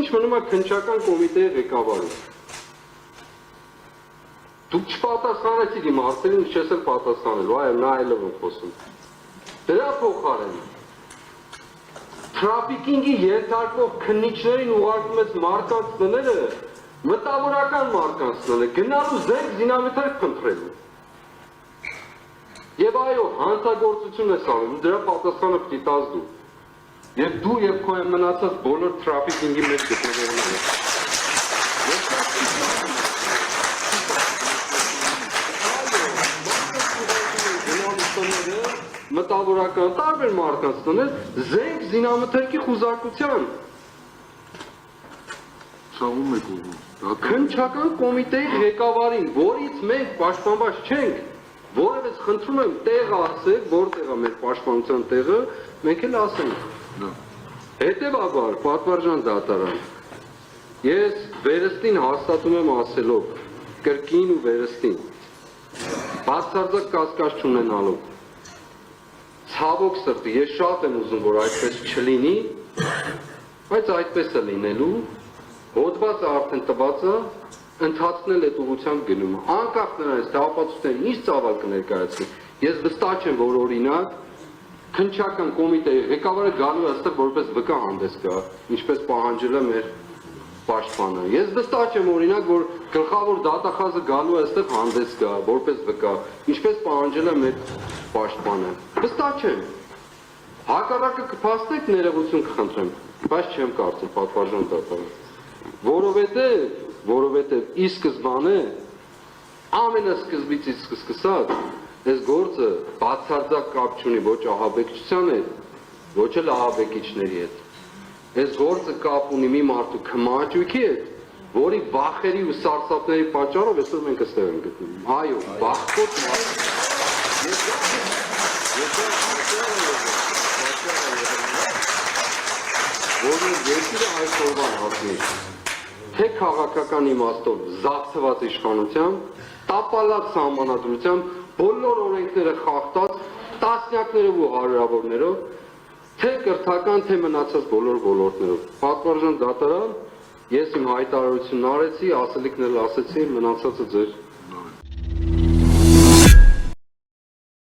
ինչ մնում է քննչական կոմիտեի ղեկավարը։ Դուք չպատասխանեցիք իմ հարցերին, չես էլ պատասխանելու, այ նայելով եմ խոսում։ Դրա փոխարեն Թրաֆիկինգի ենթարկվող քննիչներին ուղարկում ես մարկանց տները, մտավորական մարկանց տները, գնալու զենք զինամթերք փնտրելու։ Եվ այո, հանցագործություն ես անում, դրա պատասխանը պիտի տաս դու։ Եվ դու եւ քո մնացած բոլոր թրաֆիկինգի մեջ գտնվողները։ Մտավորական տարբեր մարդկանց տներ զենք զինամթերքի խուզարկության։ Ցավում եք ուղղում։ Քննչական կոմիտեի ղեկավարին, որից մենք պաշտպանված չենք, որևէ խնդրում եմ տեղը ասեք, որտեղ է մեր պաշտպանության տեղը, մենք էլ ասենք։ Հետևաբար, պատվարժան դատարան, ես վերստին հաստատում եմ ասելով, կրկին ու վերստին, բացարձակ կասկած չունենալով, ցավոք սրտի, ես շատ եմ ուզում, որ այդպես չլինի, բայց այդպես է լինելու, հոդվածը արդեն տված է, ընթացնել այդ ուղղությամբ գնում է, անկախ նրանից դա ապացույցները ինչ ծավալ կներկայացնի, ես վստահ չեմ, որ օրինակ քննչական կոմիտեի ղեկավարը գալու է այստեղ որպես վկա հանդես գա, ինչպես պահանջել է մեր պաշտպանը։ Ես վստահ չեմ օրինակ, որ գլխավոր դատախազը գալու է այստեղ հանդես գա, որպես վկա, ինչպես պահանջել է մեր պաշտպանը։ Վստահ չեմ։ Հակառակը կփաստեք ներողություն կխնդրեմ, բայց չեմ կարծում պատվարժան դատարան։ Որովհետև ի սկզբանե ամենասկզբից սկսած այս գործը բացարձակ կապ չունի ոչ ահաբեկչության հետ, ոչ էլ ահաբեկիչների հետ։ Այս գործը կապ ունի մի մարդու քմահաճույքի հետ, որի վախերի ու սարսափների պատճառով այսօր մենք այստեղ ենք գտնվում։ Այո, վախկոտ որը երկիրը այսօրվան հասնի, թե քաղաքական իմաստով զավթված իշխանությամբ, տապալած սահմանադրությամբ, բոլոր օրենքները խախտած, տասնյակներով ու հարյուրավորներով, թե կրթական, թե մնացած բոլոր ոլորտներով։ Պատվարժան դատարան, ես իմ հայտարարությունն արեցի, ասելիքն էլ ասեցի, մնացածը ձեր